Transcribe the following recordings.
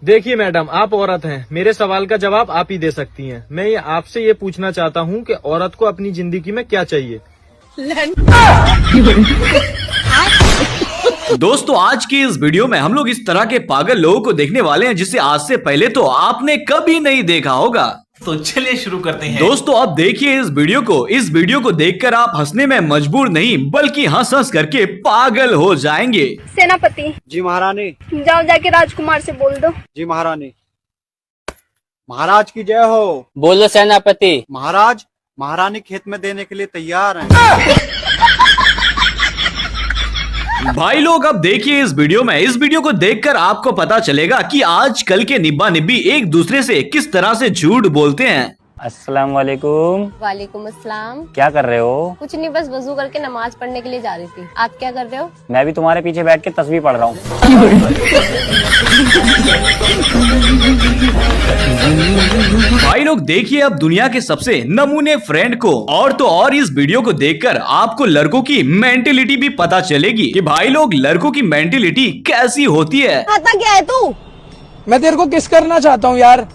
देखिए मैडम, आप औरत हैं, मेरे सवाल का जवाब आप ही दे सकती हैं। मैं आपसे ये पूछना चाहता हूँ कि औरत को अपनी जिंदगी में क्या चाहिए। दोस्तों, आज की इस वीडियो में हम लोग इस तरह के पागल लोगों को देखने वाले हैं जिसे आज से पहले तो आपने कभी नहीं देखा होगा। तो चलिए शुरू करते हैं। दोस्तों, अब देखिए इस वीडियो को देखकर आप हंसने में मजबूर नहीं बल्कि हंस हंस करके पागल हो जाएंगे। सेनापति जी महारानी। जाओ जाके राजकुमार से बोल दो। जी महारानी। महाराज की जय हो। बोलो सेनापति। महाराज, महारानी खेत में देने के लिए तैयार हैं। भाई लोग, अब देखिए इस वीडियो को देखकर आपको पता चलेगा कि आजकल के निब्बा निब्बी एक दूसरे से किस तरह से झूठ बोलते हैं। अस्सलाम वालेकुम। वालेकुम अस्सलाम। क्या कर रहे हो? कुछ नहीं, बस वजू करके नमाज पढ़ने के लिए जा रही थी। आप क्या कर रहे हो? मैं भी तुम्हारे पीछे बैठ के तस्वीर पढ़ रहा हूँ। भाई लोग देखिए, अब दुनिया के सबसे नमूने फ्रेंड को और तो और इस वीडियो को देखकर आपको लड़कों की मेंटेलिटी भी पता चलेगी कि भाई लोग लड़कों की मेंटेलिटी कैसी होती है। आता क्या है तू? मैं तेरे को किस करना चाहता हूँ यार।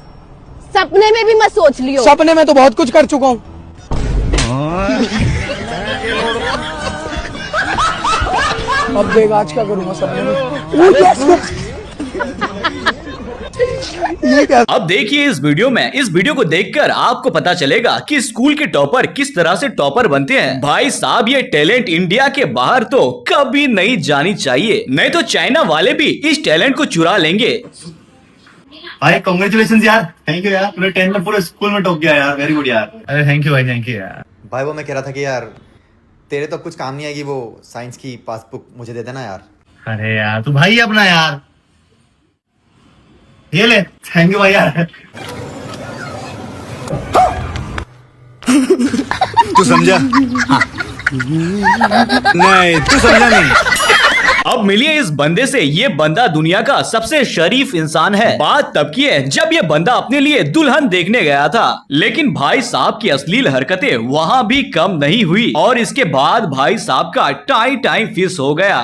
सपने में भी मत सोच लियो। सपने में तो बहुत कुछ कर चुका हूँ। अब देख आज क्या करूँगा सपने में। ये क्या? अब देखिए इस वीडियो को देखकर आपको पता चलेगा कि स्कूल के टॉपर किस तरह से टॉपर बनते हैं। भाई साहब, ये टैलेंट इंडिया के बाहर तो कभी नहीं जानी चाहिए, नहीं तो चाइना वाले भी इस टैलेंट को चुरा लेंगे। भाई कांग्रेचुलेशंस यार, थैंक यू यार, पूरे 10 में पूरे स्कूल में टॉप किया यार, वेरी गुड यार। अरे थैंक यू भाई, थैंक यू यार। भाई वो मैं कह रहा था कि यार तेरे तो कुछ काम नहीं आएगी, वो साइंस की पासबुक मुझे दे देना यार। अरे यार तू भाई अपना यार, ये ले, थैंक यू भाई यार। तू समझा? नहीं, तू समझा नहीं। अब मिलिए इस बंदे से। ये बंदा दुनिया का सबसे शरीफ इंसान है। बात तब की है जब ये बंदा अपने लिए दुल्हन देखने गया था, लेकिन भाई साहब की अश्लील हरकतें वहाँ भी कम नहीं हुई और इसके बाद भाई साहब का टाइम फिक्स हो गया।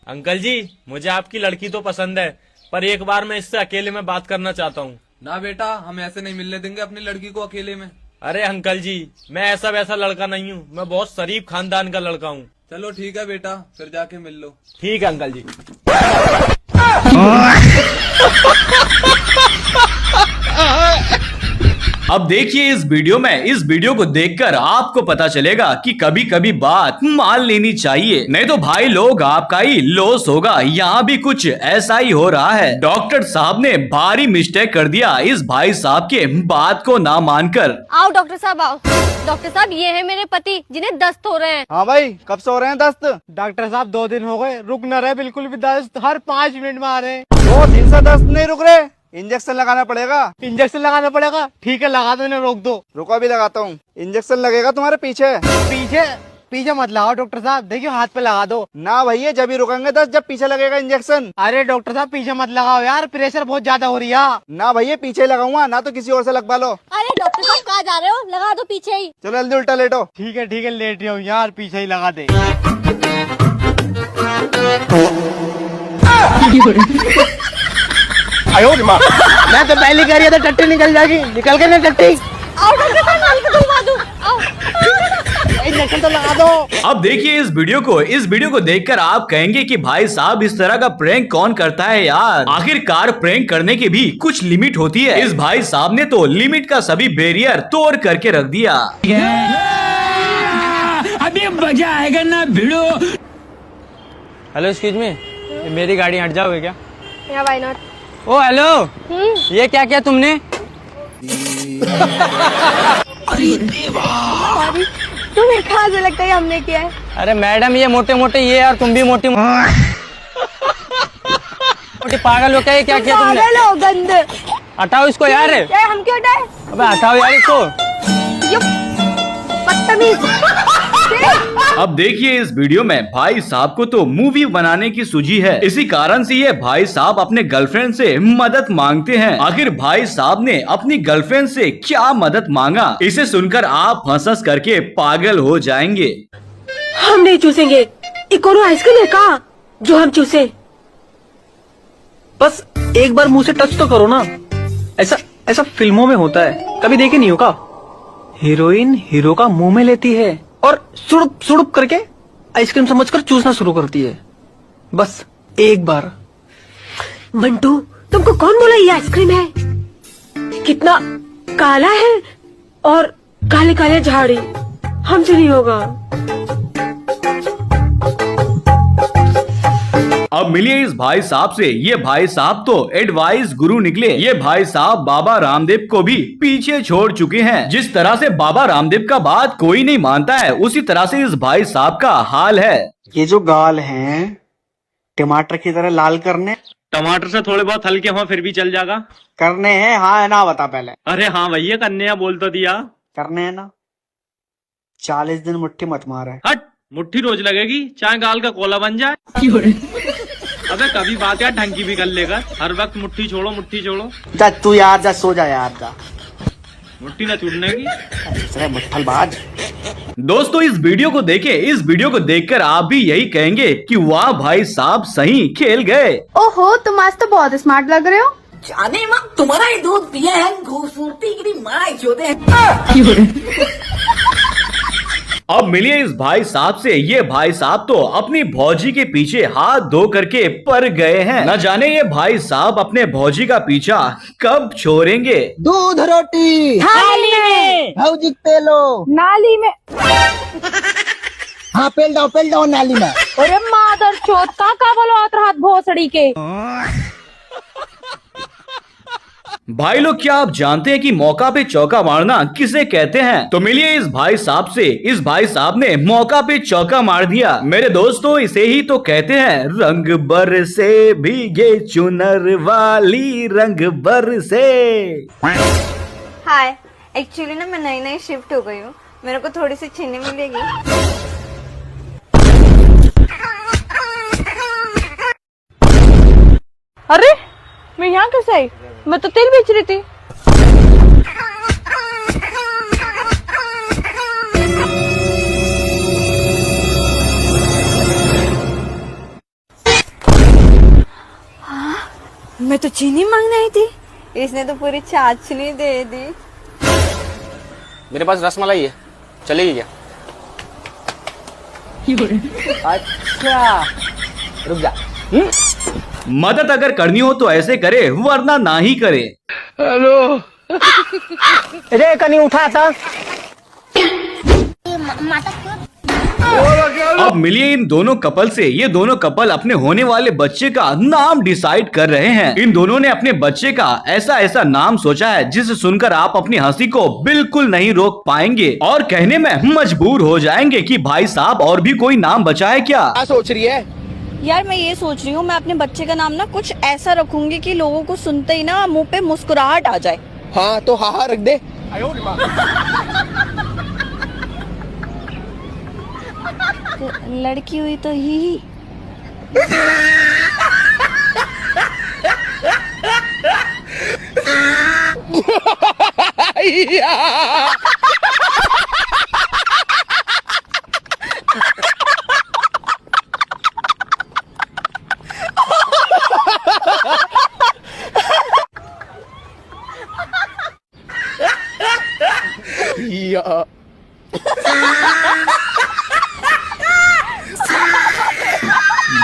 अंकल जी, मुझे आपकी लड़की तो पसंद है, पर एक बार मैं इससे अकेले में बात करना चाहता हूँ। ना बेटा, हम ऐसे नहीं मिलने देंगे अपनी लड़की को अकेले में। अरे अंकल जी, मैं ऐसा वैसा लड़का नहीं हूँ, मैं बहुत शरीफ खानदान का लड़का हूँ। चलो ठीक है बेटा, फिर जाके मिल लो। ठीक है अंकल जी। अब देखिए इस वीडियो को देखकर आपको पता चलेगा कि कभी कभी बात मान लेनी चाहिए, नहीं तो भाई लोग आपका ही लॉस होगा। यहाँ भी कुछ ऐसा ही हो रहा है। डॉक्टर साहब ने भारी मिस्टेक कर दिया इस भाई साहब के बात को ना मानकर। आओ डॉक्टर साहब, आओ। डॉक्टर साहब, ये है मेरे पति जिन्हें दस्त हो रहे हैं। हाँ भाई, कब से हो रहे हैं दस्त? डॉक्टर साहब 2 दिन हो गए, रुक न रहे बिल्कुल भी। दस्त हर 5 मिनट में आ रहे हैं। 2 दिन से दस्त नहीं रुक रहे, इंजेक्शन लगाना पड़ेगा। इंजेक्शन लगाना पड़ेगा? ठीक है, लगा दो, इन्हें रोक दो। रुको अभी लगाता हूँ। इंजेक्शन लगेगा तुम्हारे पीछे। पीछे मत लगाओ डॉक्टर साहब, देखियो हाथ पे लगा दो। ना भैया, जब ही रुकेंगे दस्त जब पीछे लगेगा इंजेक्शन। अरे डॉक्टर साहब पीछे मत लगाओ यार, प्रेशर बहुत ज्यादा हो रही है। ना भैया, पीछे लगाऊंगा, ना तो किसी और से लगवा लो। अरे डॉक्टर साहब कहाँ जा रहे हो? लगा दो पीछे ही। चलो जल्दी उल्टा लेटो। ठीक है लेट रही हूँ यार, पीछे ही लगा दे। मैं तो पहले कह रही था टट्टी निकल जाएगी, निकल के नहीं टट्टी। आओ डॉक्टर साहब, नाल को दिलवा दूं। आओ। इंजेक्शन तो लगा दो। अब देखिए इस वीडियो को देखकर आप कहेंगे कि भाई साहब इस तरह का प्रैंक कौन करता है यार। आखिरकार प्रैंक करने की भी कुछ लिमिट होती है। इस भाई साहब ने तो लिमिट का सभी बैरियर तोड़ करके रख दिया। अभी मजा आएगा ना भिड़ो। हेलो एक्सक्यूज मी, मेरी गाड़ी हट जाओगे क्या? या व्हाई नॉट। ओ हेलो, ये क्या किया तुमने? तुम्हें कहाँ से लगता है हमने किया है? अरे मैडम, ये मोटे मोटे ये और तुम भी मोटी पागल हो क्या? ये क्या किया तुमने? पागल हो गंद। हटाओ इसको यार। हम क्यों हटाए? अबे हटाओ यार इसको। बदतमीज। अब देखिए इस वीडियो में भाई साहब को तो मूवी बनाने की सूझी है, इसी कारण से ये भाई साहब अपने गर्लफ्रेंड से मदद मांगते हैं। आखिर भाई साहब ने अपनी गर्लफ्रेंड से क्या मदद मांगा, इसे सुनकर आप हंस करके पागल हो जाएंगे। हम नहीं चूसेंगे, इकोनो आइसक्रीम है का जो हम चूसे, बस एक बार मुंह से टच तो करो ना। ऐसा ऐसा फिल्मों में होता है, कभी देखे नहीं हो का? हीरोइन हीरो का मुंह में लेती है और सुड़ुप सुड़ुप करके आइसक्रीम समझकर चूसना शुरू करती है। बस एक बार। मंटू, तुमको कौन बोला ये आइसक्रीम है? कितना काला है और काले काले झाड़ी, हमसे नहीं होगा। अब मिलिए इस भाई साहब से। ये भाई साहब तो एडवाइस गुरु निकले। ये भाई साहब बाबा रामदेव को भी पीछे छोड़ चुके हैं। जिस तरह से बाबा रामदेव का बात कोई नहीं मानता है, उसी तरह से इस भाई साहब का हाल है। ये जो गाल हैं टमाटर की तरह लाल करने टमाटर से थोड़े बहुत हल्के हों फिर भी चल जाएगा। करने हैं? हाँ है ना, बता पहले। अरे हाँ भैया, करने हैं बोल तो दिया। करने हैं ना। 40 दिन मुट्ठी मत मारे। हट, मुट्ठी रोज लगेगी, चाहे गाल का कोला बन जाए। अबे कभी बात यार ढंग की भी कर लेगा, हर वक्त मुट्ठी छोड़ो मुट्ठी छोड़ो। जा तू यार, जा सो जा यार, जा। मुट्ठी न टूटने की। अरे मुट्ठलबाज। दोस्तों इस वीडियो को देखें। इस वीडियो को देखकर आप भी यही कहेंगे कि वाह भाई साहब सही खेल गए। ओहो, तुम आज तो बहुत स्मार्ट लग रहे हो। जाने माँ तुम्हारा ही दूध पिया है, खूबसूरती की मारा चोते हैं। अब मिलिए इस भाई साहब से। ये भाई साहब तो अपनी भौजी के पीछे हाथ धो करके पड़ गए हैं। न जाने ये भाई साहब अपने भौजी का पीछा कब छोड़ेंगे। दूध रोटी थाली में, भौजी पेलो नाली में। हाँ पेल दो नाली में। अरे मादर चोत का बोलो हाथ भोसड़ी के। भाई लोग क्या आप जानते हैं कि मौका पे चौका मारना किसे कहते हैं? तो मिलिए इस भाई साहब से। इस भाई साहब ने मौका पे चौका मार दिया। मेरे दोस्तों इसे ही तो कहते हैं रंग बरसे भीगे चुनर वाली रंग बरसे। हाय, एक्चुअली ना मैं नई शिफ्ट हो गई हूँ, मेरे को थोड़ी सी चीनी मिलेगी? अरे मैं यहाँ कैसे आई? मैं तो तेल बेच रही थी। मैं तो चीनी मांगने आई थी, इसने तो पूरी चाशनी दे दी। मेरे पास रसमलाई है, चलेगी क्या? अच्छा रुक जा। मदद अगर करनी हो तो ऐसे करे, वरना ना ही करे। अरे कहीं उठा था। अब मिलिए इन दोनों कपल से। ये दोनों कपल अपने होने वाले बच्चे का नाम डिसाइड कर रहे हैं। इन दोनों ने अपने बच्चे का ऐसा ऐसा नाम सोचा है जिसे सुनकर आप अपनी हंसी को बिल्कुल नहीं रोक पाएंगे और कहने में मजबूर हो जाएंगे कि भाई साहब और भी कोई नाम बचा है क्या? क्या सोच रही है? यार मैं ये सोच रही हूँ, मैं अपने बच्चे का नाम ना कुछ ऐसा रखूंगी कि लोगों को सुनते ही ना मुंह पे मुस्कुराहट आ जाए। हाँ तो हाँ रख दे। लड़की हुई तो ही।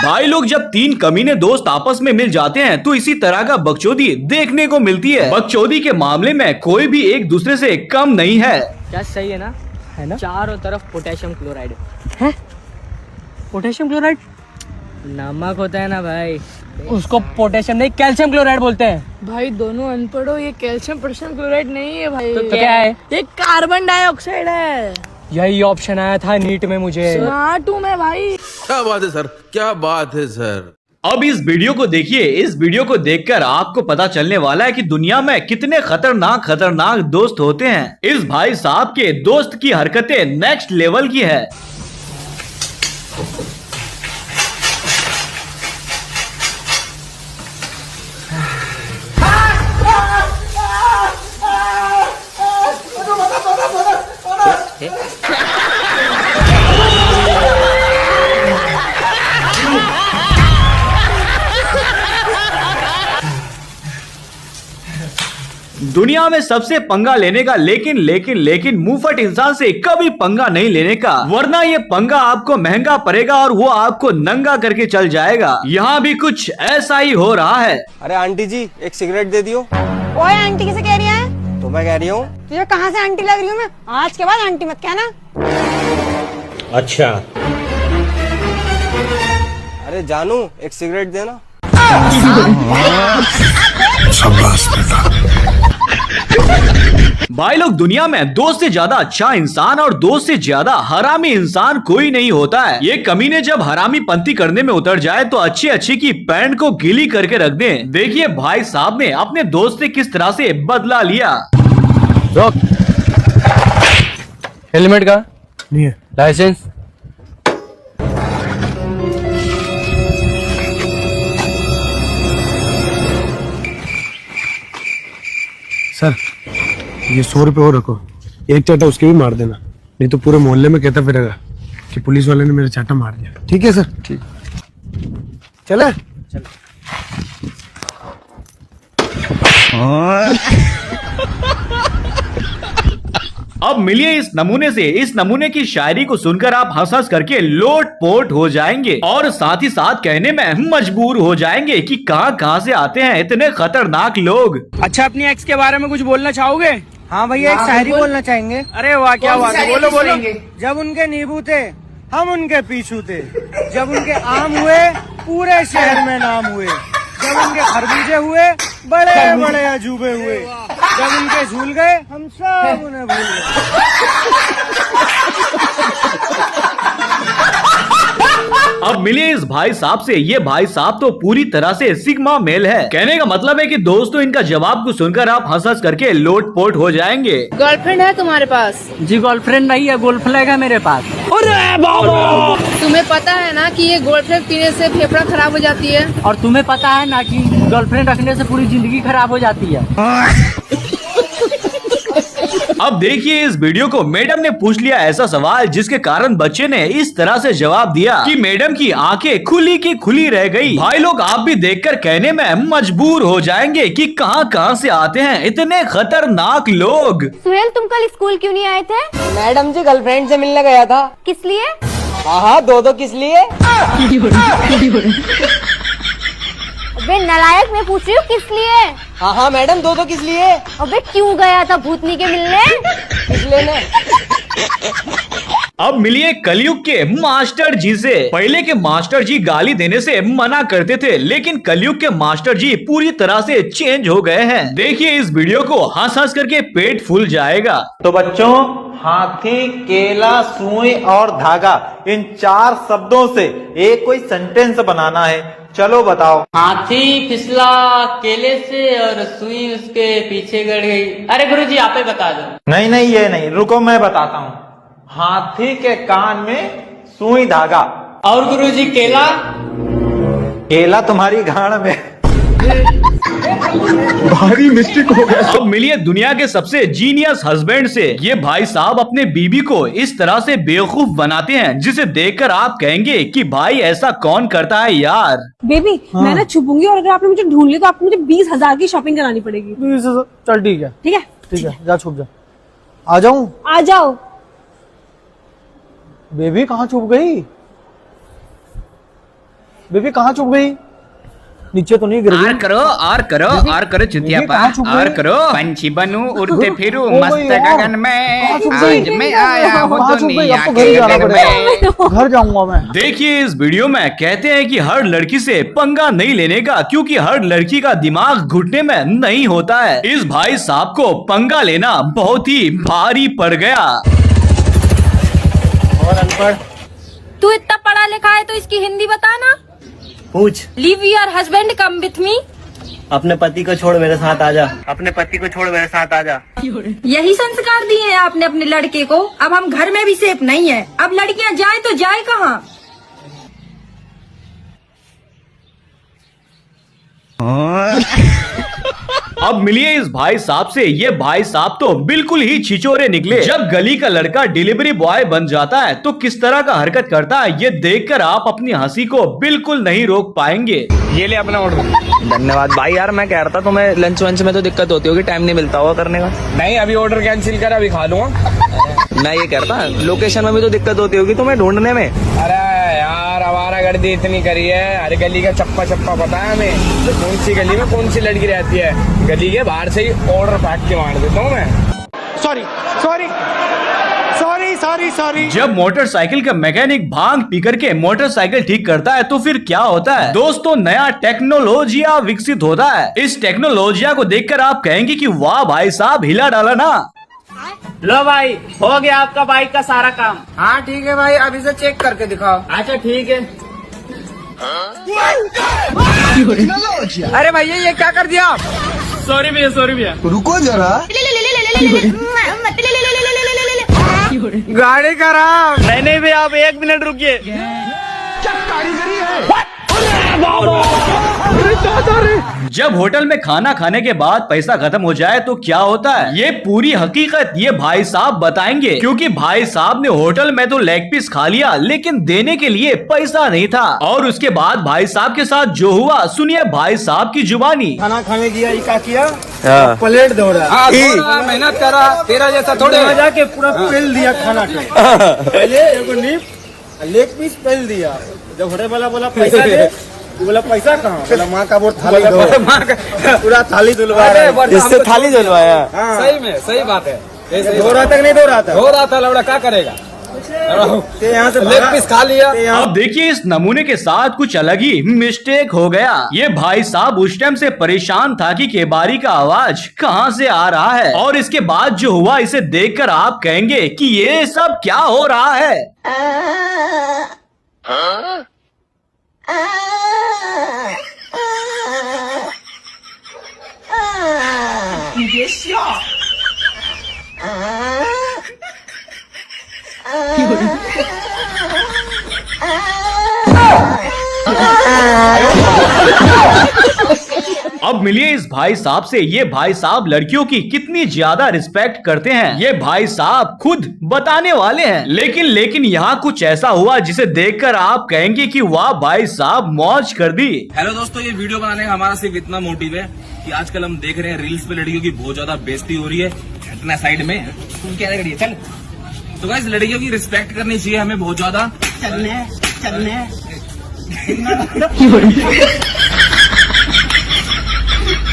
भाई लोग जब तीन कमीने दोस्त आपस में मिल जाते हैं तो इसी तरह का बकचोदी देखने को मिलती है। बकचोदी के मामले में कोई भी एक दूसरे से कम नहीं है। क्या सही है ना? चारों तरफ पोटेशियम क्लोराइड है। पोटेशियम क्लोराइड नमक होता है ना भाई, उसको पोटेशियम नहीं कैल्शियम क्लोराइड बोलते हैं। भाई दोनों अनपढ़ हो, ये कैल्शियम पोटेशियम क्लोराइड नहीं है भाई। तो क्या है? ये कार्बन डाइऑक्साइड है। यही ऑप्शन आया था नीट में मुझे। स्मार्ट हूँ मैं भाई। क्या बात है सर, क्या बात है सर। अब इस वीडियो को देखिए। इस वीडियो को देखकर आपको पता चलने वाला है कि दुनिया में कितने खतरनाक दोस्त होते हैं। इस भाई साहब के दोस्त की हरकतें नेक्स्ट लेवल की है। दुनिया में सबसे पंगा लेने का लेकिन मुंहफट इंसान से कभी पंगा नहीं लेने का, वरना ये पंगा आपको महंगा पड़ेगा और वो आपको नंगा करके चल जाएगा। यहाँ भी कुछ ऐसा ही हो रहा है। अरे आंटी जी, एक सिगरेट दे दियो। ओए आंटी किसे कह रही है? तो मैं कह रही हूँ। तुझे कहाँ से आंटी लग रही हूँ मैं? आज के बाद आंटी मत कहना। अच्छा। अरे जानू, एक सिगरेट देना। भाई लोग, दुनिया में दोस्त से ज्यादा अच्छा इंसान और दोस्त से ज्यादा हरामी इंसान कोई नहीं होता है। ये कमीने जब हरामी पंती करने में उतर जाए तो अच्छी अच्छी की पैंट को गीली करके रख दें। देखिए भाई साहब ने अपने दोस्त से किस तरह से बदला लिया। रोक। हेलमेट का नहीं है। लाइसेंस? सर, ये 100 रुपए और रखो, एक चाटा उसके भी मार देना, नहीं तो पूरे मोहल्ले में कहता फिरेगा कि पुलिस वाले ने मेरा चाटा मार दिया। ठीक है सर? ठीक। चले? अब मिलिए इस नमूने से। इस नमूने की शायरी को सुनकर आप हंस हंस करके लोट पोट हो जाएंगे और साथ ही साथ कहने में मजबूर हो जाएंगे कि कहां से आते हैं इतने खतरनाक लोग। अच्छा, अपनी एक्स के बारे में कुछ बोलना चाहोगे? हाँ भैया, एक शायरी बोलना चाहेंगे। अरे वाह, क्या बात है, बोलो बोलो। जब उनके नींबू थे हम उनके पीछू थे, जब उनके आम हुए पूरे शहर में नाम हुए, जब उनके खरबूजे हुए बड़े बड़े अजूबे हुए, जब उनके झूल गए हम सब उन्हें भूल गए। अब मिलिए इस भाई साहब से। ये भाई साहब तो पूरी तरह से सिग्मा मेल है। कहने का मतलब है कि दोस्तों इनका जवाब को सुनकर आप हंस हंस करके लोट पोट हो जाएंगे। गर्लफ्रेंड है तुम्हारे पास? जी गर्लफ्रेंड नहीं है, गोल्ड फ्लैग है मेरे पास। अरे बाबा! तुम्हें पता है ना कि ये गोल्ड फ्लैग पीने से फेफड़ा खराब हो जाती है? और तुम्हें पता है ना कि गर्लफ्रेंड रखने से पूरी जिंदगी खराब हो जाती है। अब देखिए इस वीडियो को। मैडम ने पूछ लिया ऐसा सवाल जिसके कारण बच्चे ने इस तरह से जवाब दिया कि मैडम की आंखें खुली की खुली रह गई। भाई लोग, आप भी देखकर कहने में मजबूर हो जाएंगे कि कहां से आते हैं इतने खतरनाक लोग। सुहेल, तुम कल स्कूल क्यों नहीं आए थे? मैडम जी, गर्लफ्रेंड से मिलने गया था। किस लिए? हाँ, दो किस लिए? अबे नालायक, मैं पूछ रही हूँ किस लिए? हाँ मैडम, दो किस लिए? अबे क्यों गया था भूतनी के मिलने? किस लेने? अब मिलिए कलयुग के मास्टर जी से। पहले के मास्टर जी गाली देने से मना करते थे, लेकिन कलयुग के मास्टर जी पूरी तरह से चेंज हो गए हैं। देखिए इस वीडियो को, हंस हंस करके पेट फूल जाएगा। तो बच्चों, हाथी, केला, सुई और धागा, इन 4 शब्दों से एक कोई सेंटेंस बनाना है। चलो बताओ। हाथी फिसला केले से और सुई उसके पीछे गड़ गई। अरे गुरुजी, आप ही बता दो। नहीं, ये नहीं, रुको मैं बताता हूँ। हाथी के कान में सुई धागा। और गुरुजी केला? केला तुम्हारी गाड़ में। भारी मिस्टेक हो गया। अब मिलिए दुनिया के सबसे जीनियस हस्बैंड से। ये भाई साहब अपने बीबी को इस तरह से बेवकूफ बनाते हैं जिसे देखकर आप कहेंगे कि भाई ऐसा कौन करता है यार। बेबी, मैं ना छुपूंगी और अगर आपने मुझे ढूंढ लिया तो आपको मुझे 20,000 की शॉपिंग करानी पड़ेगी। चल ठीक है, ठीक है? ठीक है, जा छुप जा। आ जाऊं? आ जाओ। बेबी कहाँ छुप गई? बेबी कहाँ छुप गई? नीचे तो नहीं गिर गई? और करो चुतिया और करो। पंछी बनूं उड़ते फिरूं मस्त गगन में, आज मैं आया हूँ दुनिया के गगन में। घर जाऊंगा मैं। देखिए इस वीडियो में कहते हैं कि हर लड़की से पंगा नहीं लेने का, क्योंकि हर लड़की का दिमाग घुटने में नहीं होता है। इस भाई साहब को पंगा लेना बहुत ही भारी पड़ गया। और अनपढ़? तू इतना पढ़ा लिखा है तो इसकी हिंदी बताना। पूछ। Leave your husband come with me. अपने पति को छोड़ मेरे साथ आजा। अपने पति को छोड़ मेरे साथ आजा। यही संस्कार दिए हैं आपने अपने लड़के को। अब हम घर में भी सेफ नहीं है। अब लड़कियां जाए तो जाए कहाँ? अब मिलिए इस भाई साहब से। ये भाई साहब तो बिल्कुल ही छिचोरे निकले। जब गली का लड़का डिलीवरी बॉय बन जाता है तो किस तरह का हरकत करता है, ये देखकर आप अपनी हंसी को बिल्कुल नहीं रोक पाएंगे। ये ले अपना ऑर्डर। धन्यवाद भाई। यार मैं कह रहा था तुम्हें लंच वंच में तो दिक्कत होती होगी, टाइम नहीं मिलता होगा करने का। नहीं अभी ऑर्डर कैंसिल कर, अभी खा लूंगा। मैं ये कह रहा था लोकेशन में भी तो दिक्कत होती होगी तुम्हें ढूंढने में। अरे यार आवारागर्दी इतनी करी है, हर गली का चप्पा चप्पा पता है हमें, तो कौन सी गली में कौन सी लड़की रहती है। गली के बाहर से ही ऑर्डर फेंक के मार देता हूँ मैं। Sorry sorry sorry sorry sorry. जब मोटरसाइकिल का मैकेनिक भांग पी करके मोटरसाइकिल ठीक करता है तो फिर क्या होता है दोस्तों, नया टेक्नोलॉजिया विकसित होता है। इस टेक्नोलॉजिया को देखकर आप कहेंगे कि वाह भाई साहब, हिला डाला ना। लो भाई हो गया आपका बाइक का सारा काम। हाँ ठीक है भाई, अब इसे चेक करके दिखाओ। अच्छा ठीक है। अरे भैया ये क्या कर दिया आप? सॉरी भैया सॉरी भैया। रुको जरा। गाड़ी खराब। नहीं भैया आप 1 मिनट रुकिए। क्या कारीगरी है? जब होटल में खाना खाने के बाद पैसा खत्म हो जाए तो क्या होता है, ये पूरी हकीकत ये भाई साहब बताएंगे। क्योंकि भाई साहब ने होटल में तो लेग पीस खा लिया लेकिन देने के लिए पैसा नहीं था। और उसके बाद भाई साहब के साथ जो हुआ सुनिए भाई साहब की जुबानी। खाना खाने की क्या किया? प्लेट दो रहा, मेहनत करा, तेरा जैसा थोड़े जाके पूरा पेल दिया खाना का। पहले लेग पीस पेल दिया। जब होटल वाला बोला पैसा दे, बोला पैसा कहाँ? बोला माँ का वो थाली पूरा थाली धुलवाया, इससे थाली धुलवाया। सही में सही बात है। धो रहा था नहीं धो रहा था? धो रहा था लौड़ा, क्या करेगा? यहाँ से लेग पीस खा लिया। अब देखिए इस नमूने के साथ कुछ अलग ही मिस्टेक हो गया। ये भाई साहब उस टाइम से परेशान था कि केबारी का आवाज कहाँ से आ रहा है, और इसके बाद जो हुआ इसे देखकर आप कहेंगे कि ये सब क्या हो रहा है। अब मिलिए इस भाई साहब से। ये भाई साहब लड़कियों की कितनी ज्यादा रिस्पेक्ट करते हैं, ये भाई साहब खुद बताने वाले हैं। लेकिन यहाँ कुछ ऐसा हुआ जिसे देखकर आप कहेंगे कि वाह भाई साहब मौज कर दी। हेलो दोस्तों, ये वीडियो बनाने का हमारा सिर्फ इतना मोटिव है कि आजकल हम देख रहे हैं रील्स पे लड़कियों की बहुत ज्यादा बेइज्जती हो रही है। इतना साइड में तुम क्या करिए चल। तो गाइस लड़कियों की रिस्पेक्ट करनी चाहिए हमें बहुत ज्यादा। चलने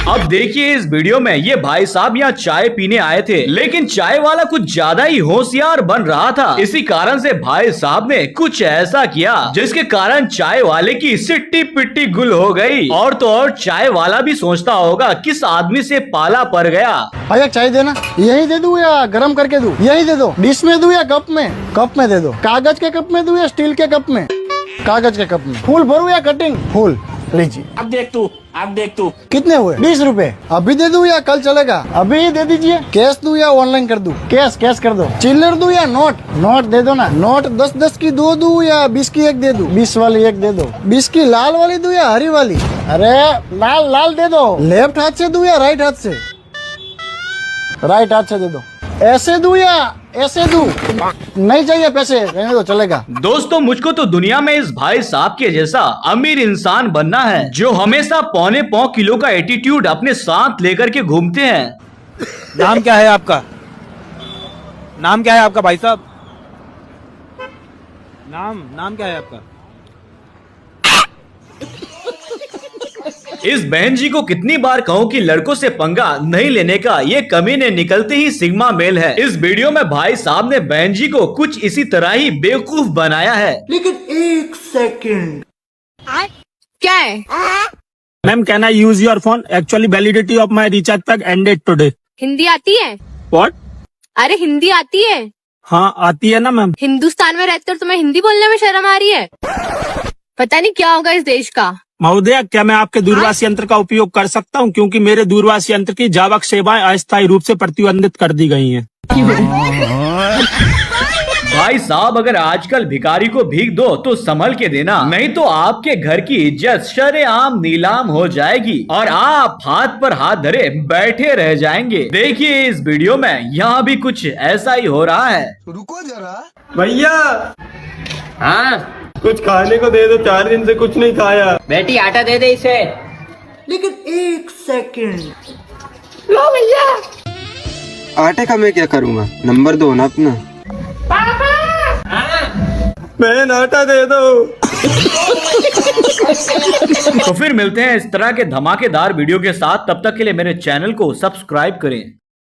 अब देखिए इस वीडियो में ये भाई साहब यहाँ चाय पीने आए थे, लेकिन चाय वाला कुछ ज्यादा ही होशियार बन रहा था। इसी कारण से भाई साहब ने कुछ ऐसा किया जिसके कारण चाय वाले की सिट्टी पिट्टी गुल हो गई। और तो और चाय वाला भी सोचता होगा किस आदमी से पाला पड़ गया। भैया चाय देना, यही दे दूं या गरम करके दूं? यही दे दो। डिश में दूं या कप में? कप में दे दो। कागज के कप में दूं या स्टील के कप में? कागज के कप में। फूल भरूं या कटिंग? फूल। लीजिए। अब देख तू कितने हुए? 20 रुपए। अभी दे दूं या कल चलेगा? अभी ही दे दीजिए। कैश दूं या ऑनलाइन कर दूं? कैश कर दो। चिल्लर दूं या नोट? नोट दे दो ना। नोट 10-10 की 2 दूं या 20 की 1 दे दूं? 20 वाली 1 दे दो। 20 की लाल वाली दूं या हरी वाली? अरे लाल दे दो। लेफ्ट हाथ से दूं या राइट हाथ से? राइट हाथ से दे दो। ऐसे दूं या ऐसे दूं? नहीं चाहिए पैसे, रहने दो चलेगा। दोस्तों मुझको तो दुनिया में इस भाई साहब के जैसा अमीर इंसान बनना है जो हमेशा 1.25 किलो का एटीट्यूड अपने साथ लेकर के घूमते हैं। नाम क्या है आपका? नाम क्या है आपका भाई साहब? नाम क्या है आपका? इस बहन जी को कितनी बार कहूं कि लड़कों से पंगा नहीं लेने का, ये कमीने निकलते ही सिग्मा मेल है। इस वीडियो में भाई साहब ने बहन जी को कुछ इसी तरह ही बेवकूफ बनाया है। लेकिन 1 सेकंड क्या है? Ma'am can I use your phone? Actually validity of my recharge pack ended today. Hindi आती है? व्हाट? अरे हिंदी आती है? हाँ आती है ना मैम। हिंदुस्तान में रहते हो तुम्हें हिंदी बोलने में शर्म आ रही है? पता नहीं क्या होगा इस देश का। महोदया क्या मैं आपके दूरभाष यंत्र का उपयोग कर सकता हूं, क्योंकि मेरे दूरभाष यंत्र की जावक सेवाएं अस्थायी रूप से प्रतिबंधित कर दी गई हैं। भाई साहब, अगर आजकल भिखारी को भीख दो तो संभल के देना, नहीं तो आपके घर की इज्जत शरेआम नीलाम हो जाएगी और आप हाथ पर हाथ धरे बैठे रह जाएंगे। देखिए इस वीडियो में यहाँ भी कुछ ऐसा ही हो रहा है। रुको जरा भैया, हाँ कुछ खाने को दे दो, 4 दिन से कुछ नहीं खाया। बेटी आटा दे दे इसे। लेकिन 1 सेकंड। लो भैया। आटे का मैं क्या करूँगा, नंबर दो ना अपना। बहन आटा दे दो। तो फिर मिलते हैं इस तरह के धमाकेदार वीडियो के साथ, तब तक के लिए मेरे चैनल को सब्सक्राइब करें।